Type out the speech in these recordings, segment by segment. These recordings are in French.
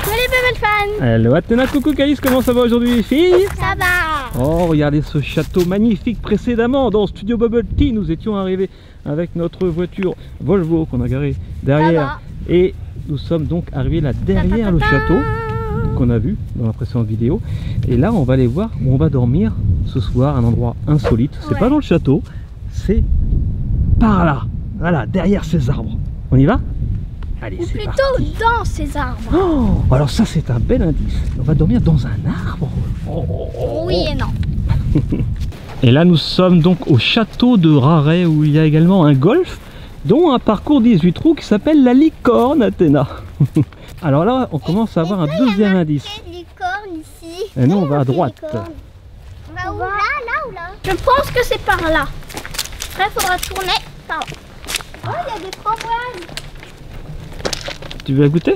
Coucou les bébés fans. Hello Athéna, coucou Caïs, comment ça va aujourd'hui les filles? Ça va. Oh, regardez ce château magnifique. Précédemment dans Studio Bubble Tea, nous étions arrivés avec notre voiture Volvo qu'on a garée derrière. Et nous sommes donc arrivés là derrière le château qu'on a vu dans la précédente vidéo. Et là on va aller voir où on va dormir ce soir, un endroit insolite. C'est pas dans le château, c'est par là. Voilà, derrière ces arbres. On y va? Allez, ou c'est plutôt parti. dans ces arbres. Oh, alors ça c'est un bel indice. On va dormir dans un arbre. Oui et non. Et là nous sommes donc au château de Raret où il y a également un golf dont un parcours 18 trous qui s'appelle la licorne, Athéna. Alors là on commence à avoir un deuxième indice. Licorne ici. Et nous on va à droite. On va où? Là ou là? Je pense que c'est par là. Après il faudra tourner par là. Oh, il y a des framboises. Tu veux la goûter?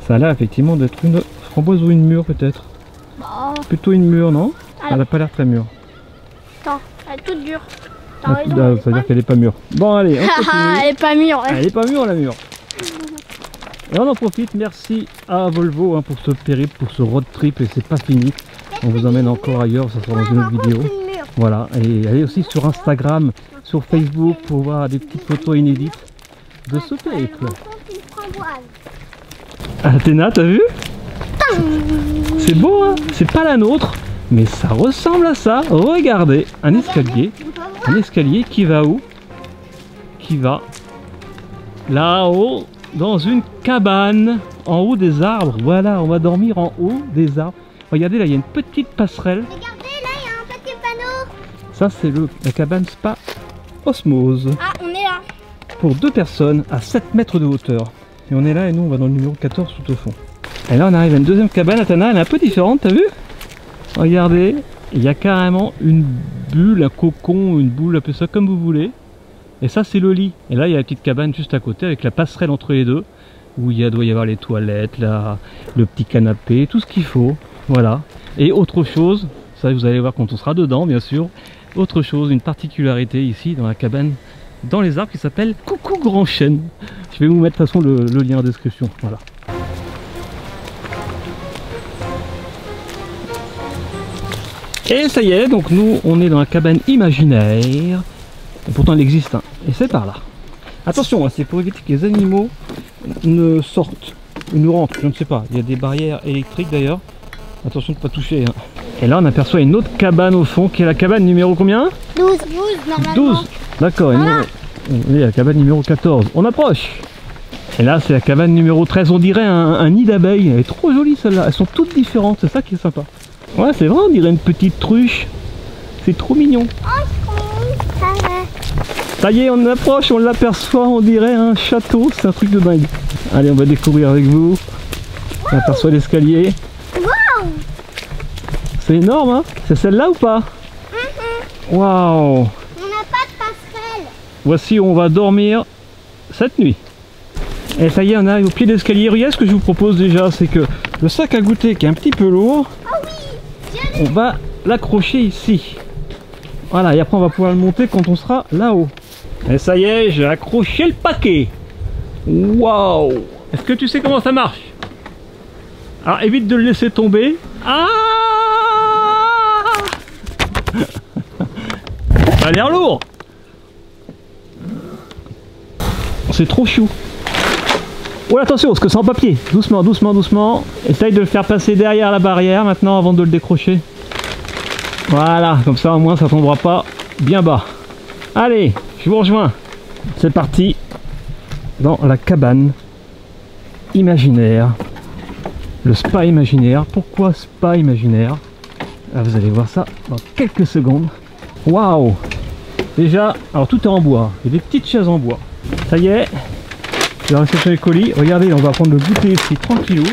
Ça a l'air effectivement d'être une framboise ou une mûre peut-être. Bon. Plutôt une mûre, non? Alors. Elle n'a pas l'air très mûre. Attends, elle est toute dure. Ça veut dire qu'elle est pas mûre. Bon allez, on continue. Elle est pas mûre. Elle est pas mûre la mûre. Et on en profite, merci à Volvo pour ce périple, pour ce road trip, et c'est pas fini. On vous emmène encore ailleurs, ça sera dans une autre vidéo. Voilà, et allez aussi sur Instagram, sur Facebook pour voir des petites photos inédites de ce périple. Athéna, t'as vu? C'est beau hein? C'est pas la nôtre, mais ça ressemble à ça. Regardez, un escalier qui va où? Qui va là-haut dans une cabane en haut des arbres. Voilà, on va dormir en haut des arbres. Regardez là, il y a une petite passerelle. Regardez là, il y a un petit panneau. Ça c'est la cabane spa Osmose. Ah, on est là. Pour 2 personnes à 7 mètres de hauteur. Et on est là et nous on va dans le numéro 14 tout au fond. Et là on arrive à une deuxième cabane, Athéna, elle est un peu différente, t'as vu? Regardez, il y a carrément une bulle, un cocon, une boule, appelez ça comme vous voulez. Et ça c'est le lit. Et là il y a la petite cabane juste à côté avec la passerelle entre les deux. Où il doit y avoir les toilettes, là, le petit canapé, tout ce qu'il faut. Voilà. Et autre chose, ça vous allez voir quand on sera dedans bien sûr. Autre chose, une particularité ici dans la cabane, dans les arbres qui s'appelle Coucou Grand Chêne. Je vais vous mettre de toute façon le lien en description. Voilà. Et ça y est, donc nous on est dans la cabane imaginaire. Et pourtant elle existe, hein. Et c'est par là. Attention, hein, c'est pour éviter que les animaux ne sortent ou ne rentrent, je ne sais pas. Il y a des barrières électriques d'ailleurs. Attention de ne pas toucher. Hein. Et là on aperçoit une autre cabane au fond qui est la cabane numéro combien? 12 normalement. 12. D'accord, et nous, la cabane numéro 14. On approche. Et là c'est la cabane numéro 13. On dirait un nid d'abeilles. Elle est trop jolie celle-là. Elles sont toutes différentes, c'est ça qui est sympa. Ouais, c'est vrai, on dirait une petite truche. C'est trop mignon. Ça y est, on approche, on l'aperçoit, on dirait un château. C'est un truc de dingue. Allez, on va découvrir avec vous. On aperçoit l'escalier. C'est énorme, hein? C'est celle-là ou pas? Waouh! On n'a pas de passerelle. Voici où on va dormir cette nuit. Et ça y est, on arrive au pied de l'escalier. Regardez, ce que je vous propose déjà, c'est que le sac à goûter qui est un petit peu lourd, on va l'accrocher ici. Voilà, et après on va pouvoir le monter quand on sera là-haut. Et ça y est, j'ai accroché le paquet. Waouh! Est-ce que tu sais comment ça marche? Alors évite de le laisser tomber. Ah! Ça a l'air lourd. C'est trop chou. Oh attention, parce que c'est en papier. Doucement, doucement, doucement. Essaye de le faire passer derrière la barrière maintenant avant de le décrocher. Voilà, comme ça au moins ça tombera pas bien bas. Allez, je vous rejoins. C'est parti dans la cabane imaginaire. Le spa imaginaire. Pourquoi spa imaginaire? Ah, vous allez voir ça dans quelques secondes. Waouh! Déjà, alors tout est en bois. Il y a des petites chaises en bois. Ça y est. Je vais rester sur les colis. Regardez, on va prendre le goûter ici tranquillou.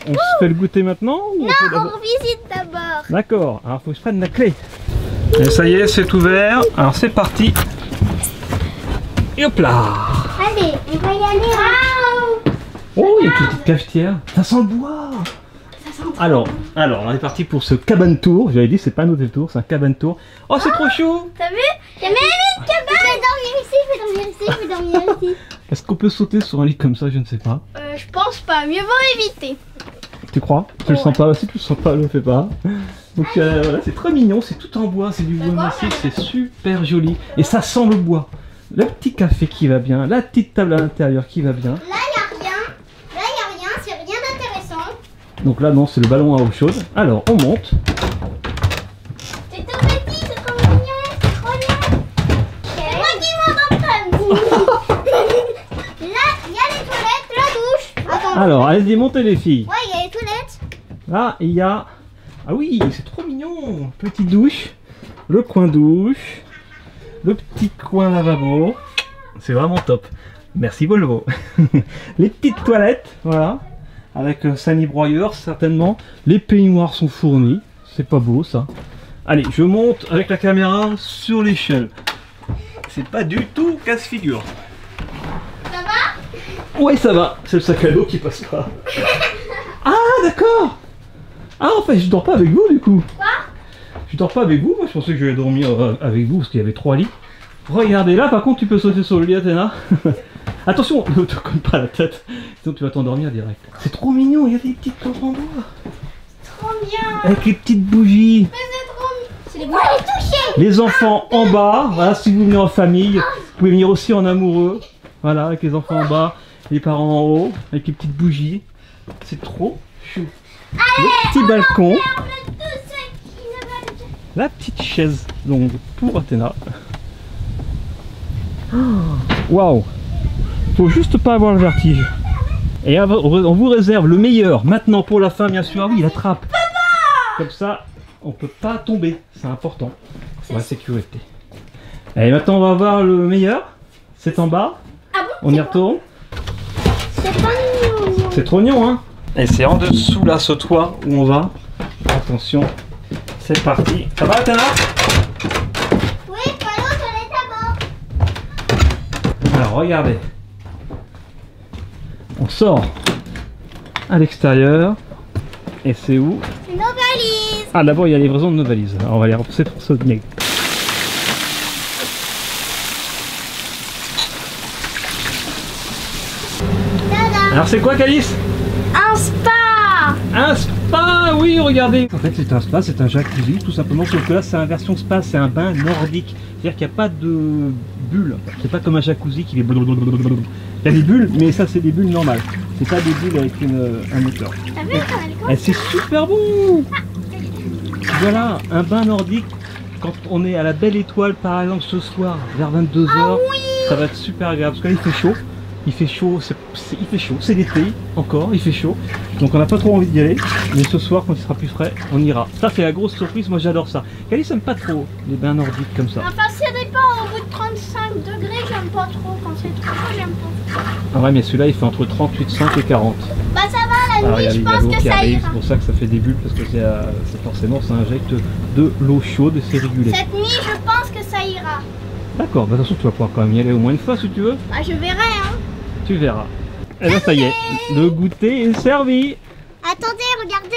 On se fait le goûter maintenant ou non, on visite d'abord. D'accord, alors faut que je prenne la clé. Et ça y est, c'est ouvert. Alors c'est parti. Et hop là. Allez, on va y aller. Oh, il y a une petite cafetière. Ça sent le bois. Alors, on est parti pour ce cabane tour. J'avais dit, c'est pas un hôtel tour, c'est un cabane tour. Oh, c'est trop chaud. T'as vu? Il y a même une cabane. Je vais dormir ici, je vais dormir ici, je vais dormir ici. Est-ce qu'on peut sauter sur un lit comme ça? Je ne sais pas. Je pense pas, mieux vaut éviter. Tu crois? Tu le sens pas? Si tu le sens pas, ne le fais pas. Donc voilà, c'est très mignon, c'est tout en bois, c'est du bois massif, c'est super joli. Et ça sent le bois. Le petit café qui va bien, la petite table à l'intérieur qui va bien. Là, il n'y a rien. Là, il n'y a rien, c'est rien d'intéressant. Donc là, non, c'est le ballon à eau chaude. Alors, on monte. C'est tout petit, c'est trop mignon, c'est trop bien. C'est moi qui monte en premier. Là, il y a les toilettes, la douche. Attends. Alors, allez-y, montez les filles. Ouais, il y a les toilettes. Là, il y a... Ah oui, c'est trop mignon. Petite douche, le coin douche, le petit coin lavabo. C'est vraiment top. Merci Volvo. Les petites toilettes, voilà. Avec Sani broyeur, certainement. Les peignoirs sont fournis. C'est pas beau, ça. Allez, je monte avec la caméra sur l'échelle. C'est pas du tout casse-figure. Ça va? Ouais, ça va. C'est le sac à dos qui passe pas. Ah, d'accord. Ah, en fait, je dors pas avec vous, du coup. Quoi? Je dors pas avec vous. Moi, je pensais que j'allais dormir avec vous, parce qu'il y avait 3 lits. Regardez, là, par contre, tu peux sauter sur le lit, Athéna. Attention, ne te cogne pas la tête. Sinon, tu vas t'endormir direct. C'est trop mignon. Il y a des petites plantes en bois. Trop bien. Avec les petites bougies. Mais c'est trop mignon. C'est les bougies touchées. Les enfants en bas. Voilà, si vous venez en famille, vous pouvez venir aussi en amoureux. Voilà, avec les enfants en bas, les parents en haut, avec les petites bougies. C'est trop chou. Le petit balcon. La petite chaise longue pour Athéna. Waouh! Faut juste pas avoir le vertige. Et on vous réserve le meilleur maintenant pour la fin, bien sûr. Ah oui, la trappe. Comme ça, on peut pas tomber. C'est important pour la sécurité. Et maintenant, on va voir le meilleur. C'est en bas. Ah bon? On y retourne. C'est pas mignon. C'est trop mignon, hein? Et c'est en dessous là, ce toit où on va. Attention, c'est parti. Ça va, Athéna? Oui, faut aller aux toilettes d'abord. Alors, regardez. On sort à l'extérieur. Et c'est où? C'est nos valises. Ah, d'abord, il y a la livraison de nos valises. Alors, on va les repousser pour ce dîner. Tada. Alors, c'est quoi, Calice? Un spa. Un spa, oui, regardez. En fait, c'est un spa, c'est un jacuzzi, tout simplement. Sauf que là, c'est une version spa, c'est un bain nordique. C'est-à-dire qu'il n'y a pas de bulles. C'est pas comme un jacuzzi qui est blablabla. Il y a des bulles, mais ça, c'est des bulles normales. C'est pas des bulles avec un moteur. T'as vu comme elle est grosse? Et c'est super bon. Voilà, un bain nordique. Quand on est à la Belle Étoile, par exemple, ce soir, vers 22 h, Ah oui. ça va être super agréable. Parce que là, il fait chaud. Il fait chaud, il fait chaud, c'est l'été encore, il fait chaud. Donc on n'a pas trop envie d'y aller. Mais ce soir, quand il sera plus frais, on ira. Ça, c'est la grosse surprise, moi j'adore ça. Calice aime pas trop les bains nordiques comme ça. Enfin, ça dépend, au bout de 35 degrés, j'aime pas trop. Quand c'est trop chaud, j'aime pas. Ah ouais, mais celui-là, il fait entre 38,5 et 40. Bah ça va, la nuit, je pense que qui ça arrive, ira. c'est pour ça que ça fait des bulles, parce que c'est forcément, ça injecte de l'eau chaude et c'est régulé. Cette nuit, je pense que ça ira. D'accord, bah de toute façon, tu vas pouvoir quand même y aller au moins une fois si tu veux. Bah je verrai, hein. Tu verras. Et là, ça y est, le goûter est servi. Attendez, regardez.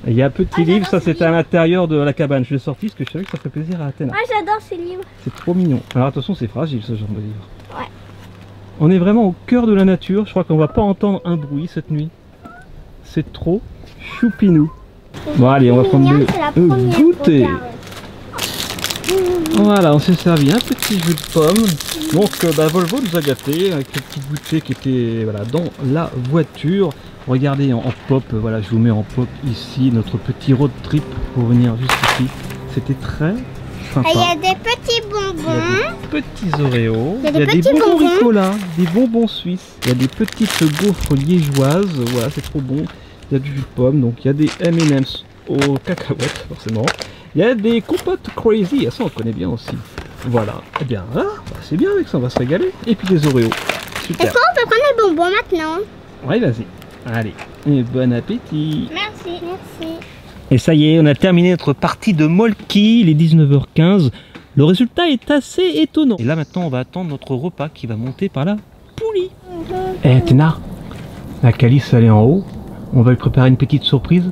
Il y a un petit Ah, livre, j'adore ça ce c'était à l'intérieur de la cabane. Je l'ai sorti parce que je savais que ça ferait plaisir à Athéna. Moi, j'adore ces livres. C'est trop mignon. Alors attention, c'est fragile ce genre de livre. Ouais. On est vraiment au cœur de la nature. Je crois qu'on va pas entendre un bruit cette nuit. C'est trop choupinou. Bon allez, on va prendre le goûter. Voilà, on s'est servi un petit jus de pomme. Donc Volvo nous a gâté avec le petit goûter qui était voilà, dans la voiture. Regardez en pop, voilà, je vous mets en pop ici notre petit road trip pour venir juste ici. C'était très sympa. Il y a des petits bonbons. Il y a des petits Oreos. Il y a des des petits bonbons bonbons. Ricola, des bonbons suisses. Il y a des petites gaufres liégeoises. Voilà, c'est trop bon. Il y a du jus de pomme, donc il y a des M&M's aux cacahuètes forcément. Il y a des compotes crazy, ça on connaît bien aussi. Voilà, et bien là, c'est bien avec ça, on va se régaler. Et puis des Oreos, super. Est-ce qu'on peut prendre les bonbons maintenant? Ouais, vas-y. Allez, et bon appétit. Merci. Merci. Et ça y est, on a terminé notre partie de Molki, il est 19h15. Le résultat est assez étonnant. Et là maintenant, on va attendre notre repas qui va monter par la poulie. Eh Théna, la Calice elle est en haut. On va lui préparer une petite surprise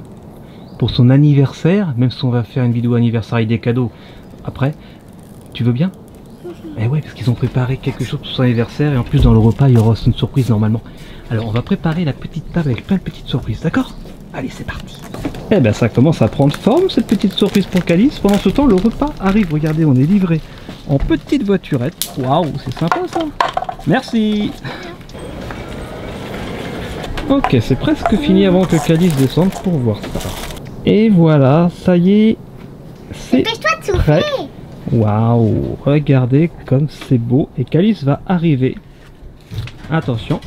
pour son anniversaire, même si on va faire une vidéo anniversaire avec des cadeaux après. Tu veux bien? Eh ouais, parce qu'ils ont préparé quelque chose pour son anniversaire et en plus dans le repas il y aura aussi une surprise normalement. Alors on va préparer la petite table avec plein de petites surprises, d'accord? Allez, c'est parti. Eh ben ça commence à prendre forme cette petite surprise pour Calice. Pendant ce temps le repas arrive, regardez, on est livré en petite voiturette. Waouh, c'est sympa ça. Merci. Ok, c'est presque fini avant que Calice descende pour voir ça. Et voilà, ça y est, c'est Dépêche-toi de prêt. souffler. Waouh, regardez comme c'est beau. Et Calice va arriver. Attention.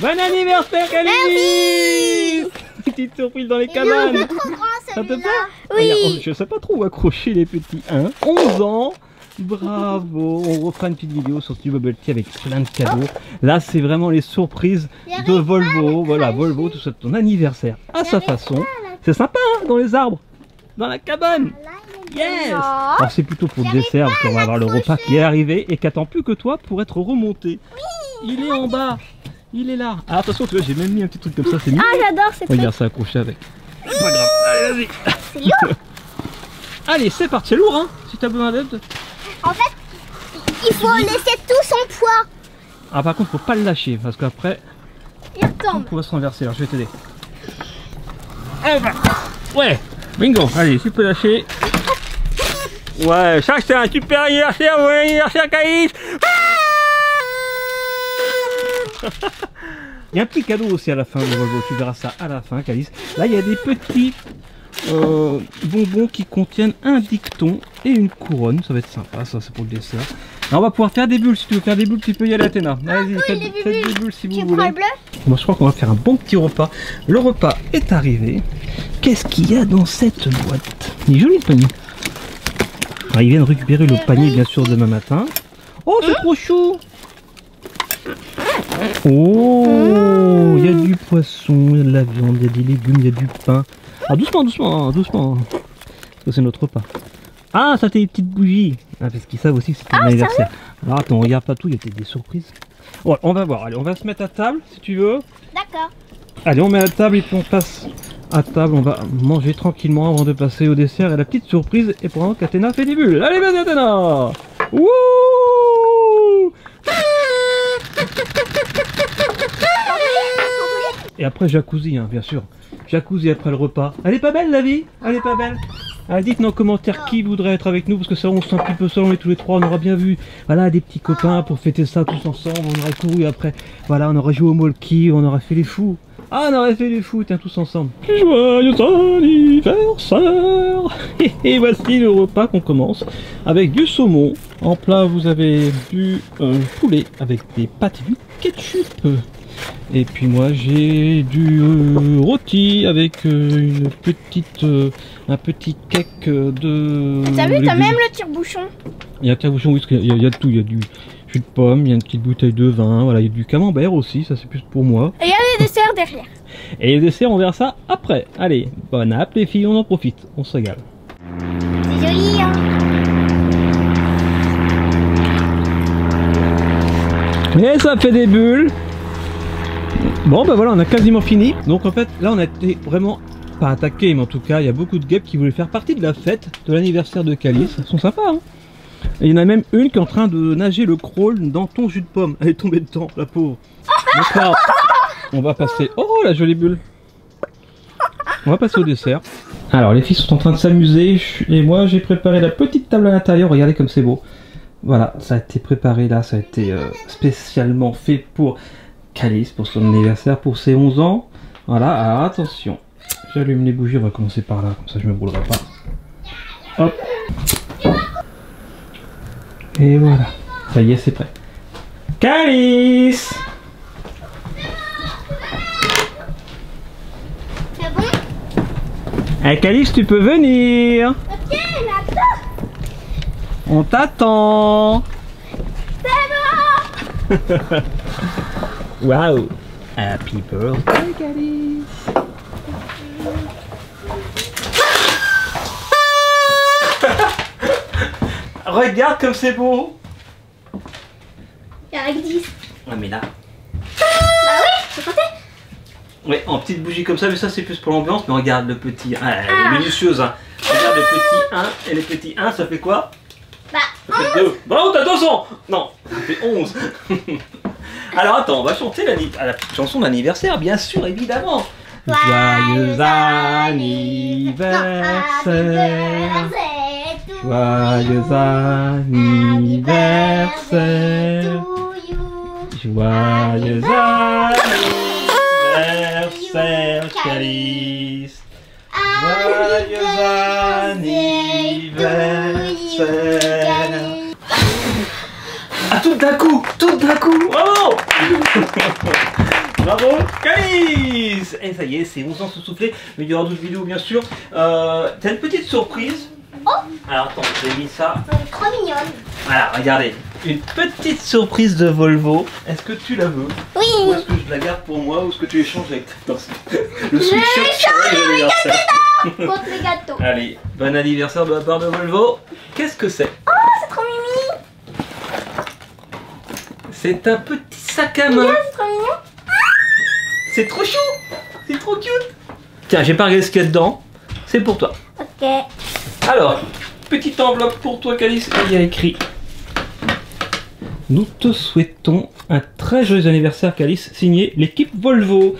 Bon anniversaire Calice! Petite surprise dans les Il est un cabanes. peu trop grand Ça te celui-là. plaît? Oui. Regarde, je sais pas trop où accrocher les petits 1. 11 ans. Bravo. On refera une petite vidéo sur Studio Bubble Tea avec plein de cadeaux. Là, c'est vraiment les surprises de Volvo. Voilà, Volvo, tout ça, ton anniversaire à sa façon. C'est sympa, hein, dans les arbres, dans la cabane. Yes. Alors c'est plutôt pour le dessert parce qu'on va avoir le repas qui est arrivé et qui attend plus que toi pour être remonté. Il est en bas. Il est là. Ah, attention, tu vois, j'ai même mis un petit truc comme ça, c'est mignon. Ah, j'adore cette truc. Regarde ça accroché avec. C'est pas grave. Allez, vas-y. C'est lourd. Allez, c'est parti. C'est lourd, hein. Si t'as besoin d'aide. En fait, il faut laisser tout son poids. Ah, par contre, faut pas le lâcher parce qu'après, Il on tombe. pourrait se renverser. Alors, je vais t'aider. Ouais. Bingo. Allez, tu peux lâcher. Ouais, ça c'est un super anniversaire. Bon anniversaire, Caïs. Il y a un petit cadeau aussi à la fin de Volvo, tu verras ça à la fin, Calice. Là, il y a des petits bonbons qui contiennent un dicton et une couronne. Ça va être sympa, ça c'est pour le dessert. Alors, on va pouvoir faire des bulles. Si tu veux faire des bulles, tu peux y aller, Athéna. Vas-y, faites des bulles si vous Tu voulez. prends le bleu? Moi, je crois qu'on va faire un bon petit repas. Le repas est arrivé. Qu'est-ce qu'il y a dans cette boîte? Il est joli le panier. Alors, ils viennent récupérer le panier, bien sûr, demain matin. Oh, c'est trop chou! Oh, il y a du poisson, il y a de la viande, il y a des légumes, il y a du pain. Ah, doucement, doucement, doucement. Parce que c'est notre repas. Ah, ça, c'est des petites bougies. Ah, parce qu'ils savent aussi que c'est ton anniversaire. Alors, attends, on regarde pas tout, il y a peut-être des surprises. Ouais, on va voir. Allez, on va se mettre à table, si tu veux. D'accord. Allez, on met à table et puis on passe à table. On va manger tranquillement avant de passer au dessert. Et la petite surprise est pendant qu'Athéna fait des bulles. Allez, vas-y, Athéna. Wouh! Et après jacuzzi, hein, bien sûr. Jacuzzi après le repas. Elle est pas belle la vie? Elle est pas belle? Alors, dites-nous en commentaire qui voudrait être avec nous, parce que ça on se sent un petit peu seul, on est tous les trois, on aura bien vu, voilà, des petits copains pour fêter ça tous ensemble, on aurait couru après, voilà, on aurait joué au molki, on aurait fait les fous. Ah, on aurait fait les fous, tiens, tous ensemble. Joyeux anniversaire! Et voici le repas qu'on commence, avec du saumon. En plat, vous avez du poulet avec des pâtes et du ketchup. Et puis moi j'ai du rôti avec une petite, un petit cake de... T'as vu, t'as légumes. même le tire-bouchon. Il y a un tire-bouchon, oui, il y a de tout, il y a du jus de pomme, il y a une petite bouteille de vin, voilà, il y a du camembert aussi, ça c'est plus pour moi. Et il y a des desserts derrière. Et les desserts, on verra ça après. Allez, bonne app les filles, on en profite, on se régale. C'est joli, hein. Et ça fait des bulles. Bon bah voilà, on a quasiment fini. Donc en fait là on a été vraiment pas attaqué, mais en tout cas il y a beaucoup de guêpes qui voulaient faire partie de la fête de l'anniversaire de Calice. Elles sont sympas, hein. Et il y en a même une qui est en train de nager le crawl dans ton jus de pomme. Elle est tombée dedans, la pauvre. Donc là, on va passer... Oh la jolie bulle. On va passer au dessert. Alors les filles sont en train de s'amuser et moi j'ai préparé la petite table à l'intérieur. Regardez comme c'est beau. Voilà, ça a été préparé là, ça a été spécialement fait pour Calice, pour son anniversaire, pour ses 11 ans. Voilà, alors attention, j'allume les bougies, on va commencer par là, comme ça je me brûlerai pas. Hop. Et voilà, ça y est, c'est prêt. Calice! C'est bon? Hey Calice, tu peux venir! Ok, attends. On t'attend! C'est bon. Waouh! Happy birthday Calice! Regarde comme c'est beau! Il y a avec 10. Ah mais là... Bah oui, c'est compté. Ouais, en petite bougie comme ça, mais ça c'est plus pour l'ambiance. Mais regarde le petit 1, elle est minutieuse. Hein. Regarde le petit 1 et le petit 1, ça fait quoi? Bah, ça fait 2. Bravo, t'as 200. Non, ça fait 11. Alors attends, on va chanter la chanson d'anniversaire, bien sûr, évidemment. Joyeux anniversaire. Joyeux anniversaire. Joyeux anniversaire, Calice. Joyeux anniversaire. Ah, tout d'un coup, bravo. Bravo, Calice. Et ça y est, c'est 11 ans sous soufflé, mais il y aura d'autres vidéos bien sûr. T'as une petite surprise. Oh. Alors attends, j'ai mis ça. Trop mignonne. Voilà, regardez. Une petite surprise de Volvo. Est-ce que tu la veux? Oui. Ou est-ce que je la garde pour moi ou est-ce que tu échanges avec ta le sweatshirt challenge anniversaire. Contre les gâteaux. Allez, bon anniversaire de la part de Volvo. Qu'est-ce que c'est? Oh, c'est trop mimi. C'est un petit sac à main. C'est trop mignon. C'est trop chou. C'est trop cute. Tiens, j'ai pas regardé ce qu'il y a dedans. C'est pour toi. Ok. Alors, petite enveloppe pour toi, Calice. Il y a écrit: nous te souhaitons un très joyeux anniversaire, Calice, signé l'équipe Volvo.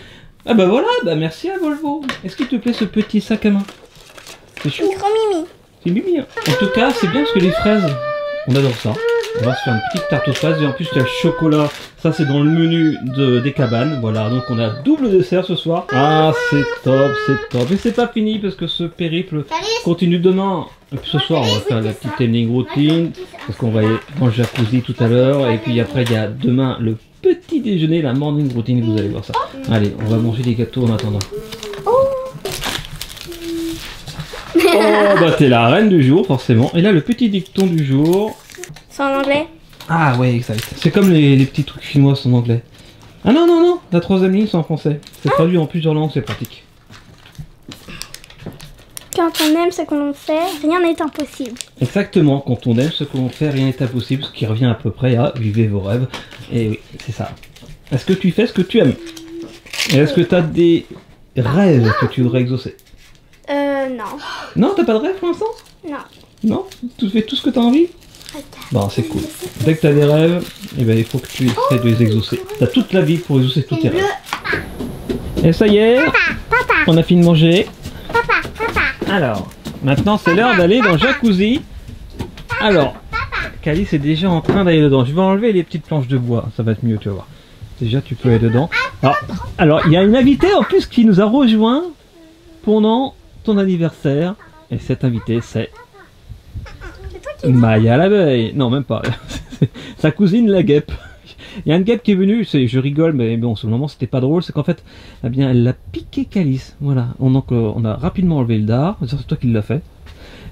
Ah bah voilà, bah merci à Volvo. Est-ce qu'il te plaît ce petit sac à main? C'est chou. C'est trop mimi. C'est mimi. Hein. En tout cas, c'est bien parce que les fraises, on adore ça. On va se faire une petite tarte aux fraises et en plus il y a le chocolat. Ça c'est dans le menu des cabanes. Voilà, donc on a double dessert ce soir. Ah c'est top, c'est top. Et c'est pas fini parce que ce périple continue demain. Et puis ce soir on va faire la petite evening routine. Parce qu'on va aller dans le jacuzzi tout à l'heure. Et puis après il y a demain le petit déjeuner, la morning routine, vous allez voir ça. Allez, on va manger des gâteaux en attendant. Oh bah t'es la reine du jour forcément. Et là le petit dicton du jour. C'est en anglais. Ah ouais, exact. C'est comme les petits trucs chinois en anglais. Ah non, non, non, la troisième ligne c'est en français. C'est traduit en plusieurs langues, c'est pratique. Quand on aime ce que l'on fait, rien n'est impossible. Exactement, quand on aime ce que l'on fait, rien n'est impossible, ce qui revient à peu près à vivez vos rêves. Et oui, c'est ça. Est-ce que tu fais ce que tu aimes? Et est-ce que tu as des rêves que tu voudrais exaucer? Non. Non, t'as pas de rêve pour l'instant? Non. Non? Tu fais tout ce que tu as envie? Bon, c'est cool. Dès que tu as des rêves, eh ben, il faut que tu essaies de les exaucer. Tu as toute la vie pour exaucer tous tes rêves. Et ça y est, on a fini de manger. Alors, maintenant c'est l'heure d'aller dans le jacuzzi. Alors, Calice est déjà en train d'aller dedans. Je vais enlever les petites planches de bois, ça va être mieux, tu vas voir. Déjà, tu peux aller dedans. Alors, il y a une invitée en plus qui nous a rejoint pendant ton anniversaire. Et cette invitée, c'est Maya l'abeille. Non, même pas. Sa cousine la guêpe. Il y a une guêpe qui est venue, je rigole, mais bon, sur le moment c'était pas drôle, c'est qu'en fait, eh bien, elle l'a piqué Calice. Voilà, on a rapidement enlevé le dard, c'est toi qui l'as fait.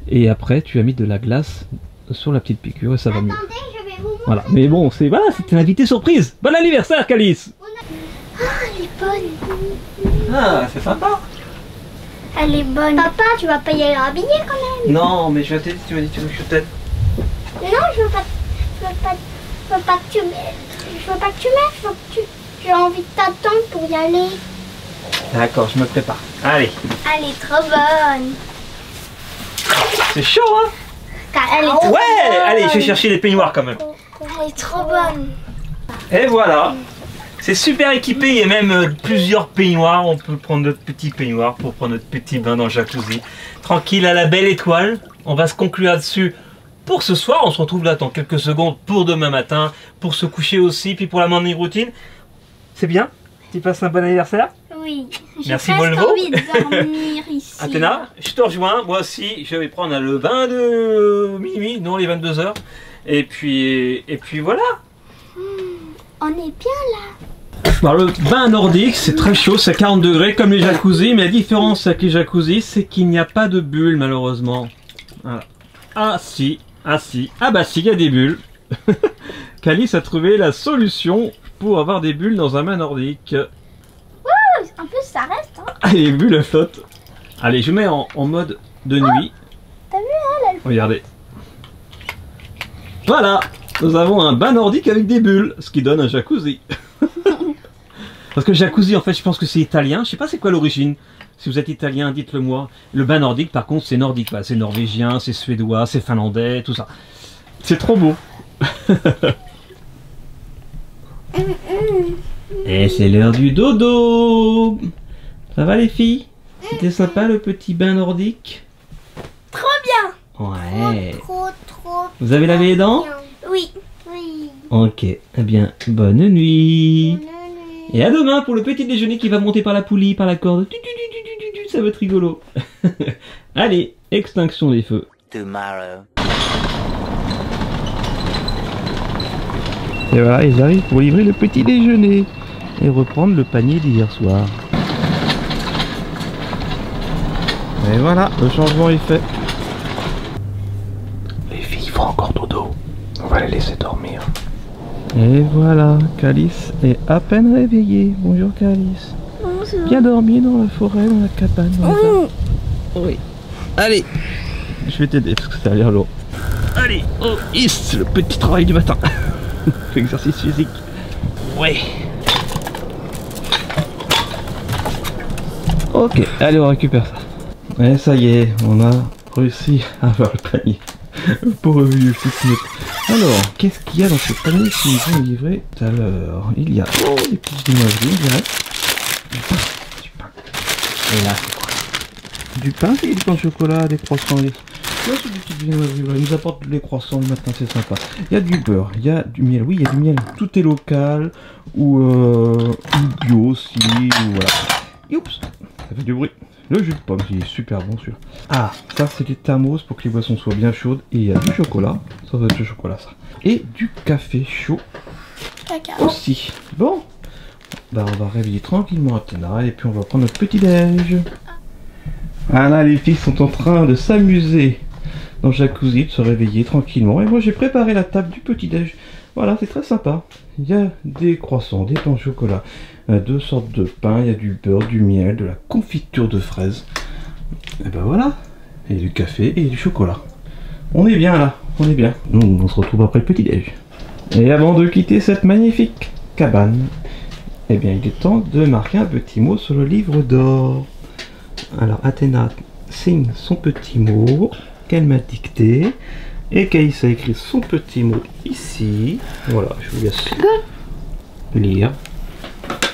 Et après, tu as mis de la glace sur la petite piqûre et ça va mieux. Voilà, mais bon, c'était une invitée surprise. Bon anniversaire, Calice. Ah, elle est bonne. Ah, c'est sympa. Elle est bonne. Papa, tu vas pas y aller habiller quand même. Non, mais je t'ai dit, tu m'as dit tu veux que je t'aide. Non, je veux pas que tu m'aides. J'ai envie de t'attendre pour y aller. D'accord, je me prépare. Allez. Elle est trop bonne. C'est chaud, hein? Elle est trop ouais, bonne. allez, je vais chercher les peignoirs quand même. Elle est trop bonne. Et voilà. C'est super équipé, il y a même plusieurs peignoirs. On peut prendre notre petit peignoir pour prendre notre petit bain dans le jacuzzi. Tranquille à la belle étoile. On va se conclure là-dessus pour ce soir. On se retrouve là dans quelques secondes pour demain matin, pour se coucher aussi, puis pour la morning routine. C'est bien? Tu passes un bon anniversaire? Oui. Merci Volvo. J'ai envie de dormir ici. Athéna, je te rejoins. Moi aussi, je vais prendre le bain de minuit, non les 22h. Et puis voilà. On est bien là. Alors, le bain nordique, c'est très chaud, c'est 40 degrés comme les jacuzzis, mais la différence avec les jacuzzis, c'est qu'il n'y a pas de bulles malheureusement. Voilà. Ah si, ah bah si, il y a des bulles. Calice a trouvé la solution pour avoir des bulles dans un bain nordique. En plus, ça reste. Hein. Ah, les bulles elles flottent. Allez, je mets en mode de nuit. T'as vu elle Regardez. Voilà, nous avons un bain nordique avec des bulles, ce qui donne un jacuzzi. Parce que jacuzzi, en fait, je pense que c'est italien. Je sais pas c'est quoi l'origine. Si vous êtes italien, dites-le moi. Le bain nordique, par contre, c'est nordique. Bah, c'est norvégien, c'est suédois, c'est finlandais, tout ça. C'est trop beau. Et c'est l'heure du dodo. Ça va les filles? C'était sympa le petit bain nordique? Trop bien. Ouais. Trop. Vous avez lavé les dents? Oui. Ok. Eh bien, bonne nuit. Et à demain pour le petit déjeuner qui va monter par la poulie, par la corde. Ça va être rigolo. Allez, extinction des feux. Tomorrow. Et voilà, ils arrivent pour livrer le petit déjeuner et reprendre le panier d'hier soir. Et voilà, le changement est fait. Les filles font encore dodo. On va les laisser dormir. Et voilà, Calice est à peine réveillée. Bonjour Calice. Bonjour. Bien dormi dans la forêt, dans la cabane. Oui. Allez, je vais t'aider parce que ça a l'air lourd. Allez, oh, c'est le petit travail du matin. Exercice physique. Ouais. Ok, allez, on récupère ça. Et ça y est, on a réussi à avoir le panier. Pour vieux fils. Alors, qu'est-ce qu'il y a dans ce panier qui nous ont livré tout à l'heure? Il y a des petites viennoiseries, je dirais. Du pain. Et là, c'est quoi? Du pain et du pain au chocolat, des croissants. Là, c'est des petites viennoiseries. Ils nous apportent les croissants le matin, c'est sympa. Il y a du beurre, il y a du miel. Oui, il y a du miel. Tout est local ou bio aussi. Ou voilà. Oups, ça fait du bruit. Le jus de pomme, il est super bon celui-là. Ah, ça c'est des thermos pour que les boissons soient bien chaudes. Et il y a du chocolat, ça va être du chocolat ça. Et du café chaud aussi. Bon, bah on va réveiller tranquillement Athéna et puis on va prendre notre petit déj. Voilà, les filles sont en train de s'amuser dans le jacuzzi, de se réveiller tranquillement. Et moi j'ai préparé la table du petit déj. Voilà, c'est très sympa. Il y a des croissants, des pains au chocolat, deux sortes de pain, il y a du beurre, du miel, de la confiture de fraises. Et ben voilà. Et du café et du chocolat. On est bien là, on est bien. Nous, on se retrouve après le petit déj. Et avant de quitter cette magnifique cabane, eh bien il est temps de marquer un petit mot sur le livre d'or. Alors Athéna signe son petit mot qu'elle m'a dicté. Et Caïs a écrit son petit mot ici. Voilà, je vous laisse lire.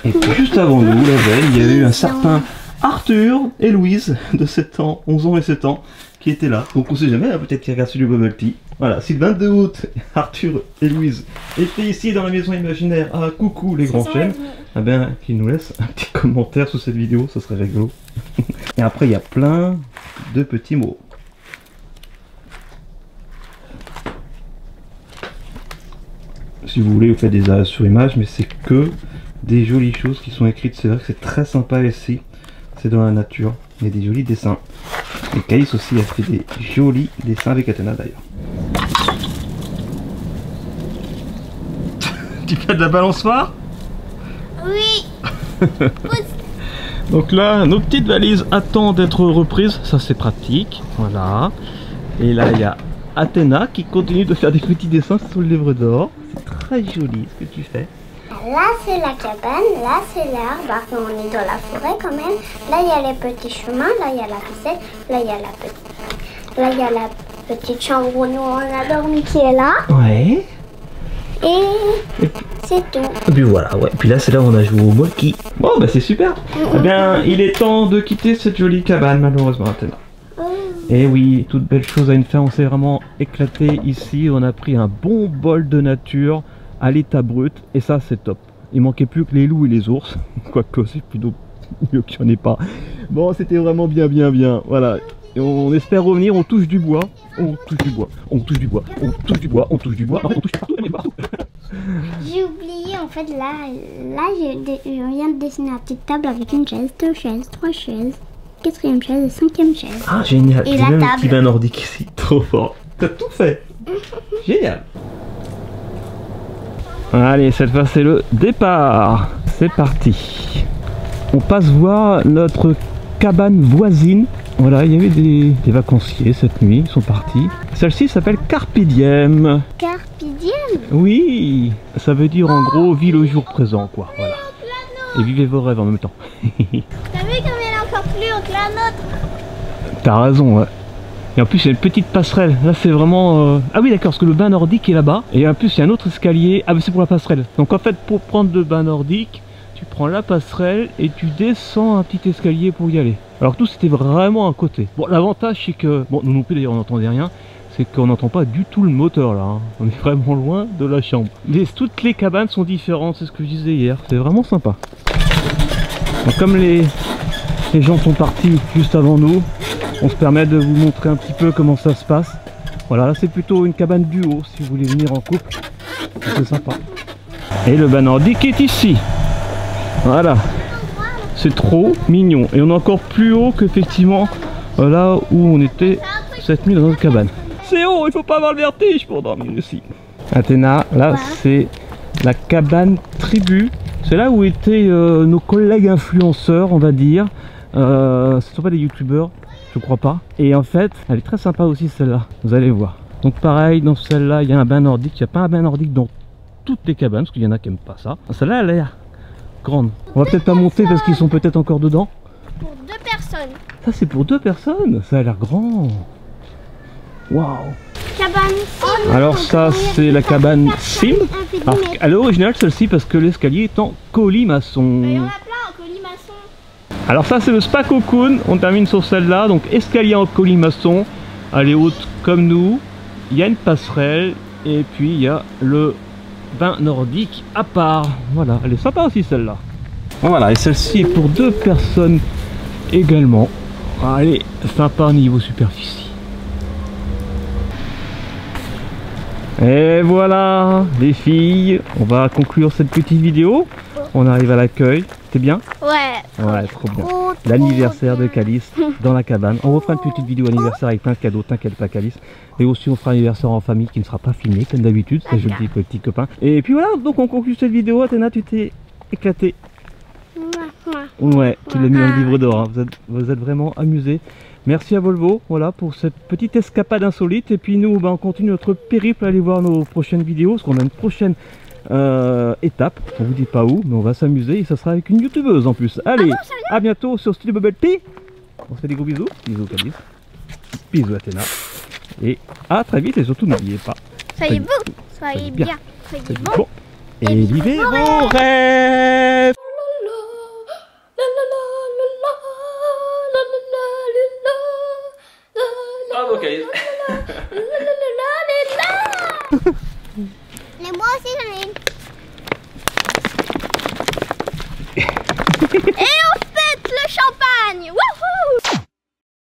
Et puis juste avant nous, la veille, il y avait eu un certain Arthur et Louise de 7 ans, 11 ans et 7 ans qui étaient là. Donc on sait jamais, hein, peut-être qu'ils regardent sur du bubble tea. Voilà, si le 22 août, Arthur et Louise étaient ici dans la maison imaginaire, ah coucou les grands chênes, eh bien qu'ils nous laissent un petit commentaire sous cette vidéo, ça serait rigolo. Et après il y a plein de petits mots. Si vous voulez, vous faites des arrêts sur image, mais c'est que des jolies choses qui sont écrites. C'est vrai que c'est très sympa ici. C'est dans la nature. Il y a des jolis dessins. Et Caïs aussi a fait des jolis dessins avec Athéna d'ailleurs. Tu fais de la balançoire? Oui. Donc là, nos petites valises attendent d'être reprises. Ça c'est pratique. Voilà. Et là, il y a Athéna qui continue de faire des petits dessins sur le livre d'or. C'est très joli ce que tu fais. Là c'est la cabane, là c'est l'arbre, on est dans la forêt quand même. Là il y a les petits chemins, là il y a la piscine, là il y a la petite chambre où nous on a dormi qui est là. Ouais. Et c'est tout. Et puis voilà, ouais. Puis là c'est là où on a joué au molki. Bon bah c'est super. Eh bien il est temps de quitter cette jolie cabane malheureusement Athéna. Et oui, toute belle chose a une fin, on s'est vraiment éclaté ici, on a pris un bon bol de nature à l'état brut, et ça c'est top. Il manquait plus que les loups et les ours, quoique c'est plutôt mieux qu'il n'y en ait pas. Bon, c'était vraiment bien, voilà. Et on espère revenir, on touche du bois, on touche du bois, on touche du bois, on touche du bois, on touche du bois, on touche partout, on est partout. J'ai oublié en fait, là je viens de dessiner la petite table avec une chaise, 2 chaises, 3 chaises. 4e chaise et 5e chaise. Ah génial, et j'ai la même table. un petit bain nordique ici, trop fort. T'as tout fait. Génial. Allez, cette fois c'est le départ. C'est parti. On passe voir notre cabane voisine. Voilà, il y avait des vacanciers cette nuit, ils sont partis. Celle-ci s'appelle Carpe Diem. Carpe Diem. Oui, ça veut dire en gros ville au jour présent quoi. Voilà. et vivez vos rêves en même temps. T'as vu comme elle est encore plus haute que la nôtre? T'as raison, ouais. Et en plus, il y a une petite passerelle. Là, c'est vraiment... Ah oui, d'accord, parce que le bain nordique est là-bas. Et en plus, il y a un autre escalier. Ah, mais c'est pour la passerelle. Donc en fait, pour prendre le bain nordique, tu prends la passerelle et tu descends un petit escalier pour y aller. Alors que tout, c'était vraiment à côté. Bon, l'avantage, c'est que... Bon, nous non plus, d'ailleurs, on n'entendait rien. C'est qu'on n'entend pas du tout le moteur, là. Hein. On est vraiment loin de la chambre. Mais toutes les cabanes sont différentes, c'est ce que je disais hier. C'est vraiment sympa. Donc, comme les gens sont partis juste avant nous, on se permet de vous montrer un petit peu comment ça se passe. Voilà, là c'est plutôt une cabane duo si vous voulez venir en couple. C'est sympa. Et le bain nordique est ici. Voilà. C'est trop mignon. Et on est encore plus haut qu'effectivement là où on était cette nuit dans notre cabane. C'est haut, il faut pas avoir le vertige pour dormir ici. Athéna, là c'est la cabane tribu. C'est là où étaient nos collègues influenceurs, on va dire. Ce ne sont pas des youtubeurs. Je crois pas. Et en fait, elle est très sympa aussi celle-là. Vous allez voir. Donc pareil, dans celle-là, il y a un bain nordique. Il n'y a pas un bain nordique dans toutes les cabanes, parce qu'il y en a qui n'aiment pas ça. Celle-là, elle a l'air grande. On va peut-être pas monter parce qu'ils sont peut-être encore dedans. Pour 2 personnes. Ça, c'est pour 2 personnes. Ça a l'air grand. Waouh. Cabane Sim. Alors ça, c'est la cabane Sim. Alors, elle est originale celle-ci parce que l'escalier est en colimaçon. Il y en a plein en colimaçon. Alors ça c'est le spa cocoon, on termine sur celle-là, donc escalier en colimaçon, elle est haute comme nous, il y a une passerelle et puis il y a le bain nordique à part, voilà, elle est sympa aussi celle-là. Voilà, et celle-ci est pour 2 personnes également, elle est sympa au niveau superficie. Et voilà les filles, on va conclure cette petite vidéo, on arrive à l'accueil. C'était bien? Ouais, trop bien. L'anniversaire de Calice dans la cabane. On refera une petite vidéo anniversaire avec plein de cadeaux, t'inquiète pas Calice. Et aussi on fera un anniversaire en famille qui ne sera pas filmé comme d'habitude, ça je le dis avec les petits copains. Et puis voilà, donc on conclut cette vidéo. Athéna, tu t'es éclaté. Ouais, tu l'as mis en livre d'or, hein. Vous êtes vraiment amusés. Merci à Volvo, voilà, pour cette petite escapade insolite. Et puis nous, on continue notre périple, allez voir nos prochaines vidéos, parce qu'on a une prochaine étape, on vous dit pas où, mais on va s'amuser et ça sera avec une youtubeuse en plus. Allez, à bientôt sur Studio Bubble Tea. On se fait des gros bisous. Bisous Calice. Bisous Athéna. Et à très vite et surtout n'oubliez pas. Soyez beaux, soyez bien, soyez bons. Et vivez vos rêves. Bravo Calice. Mais moi aussi j'en ai une.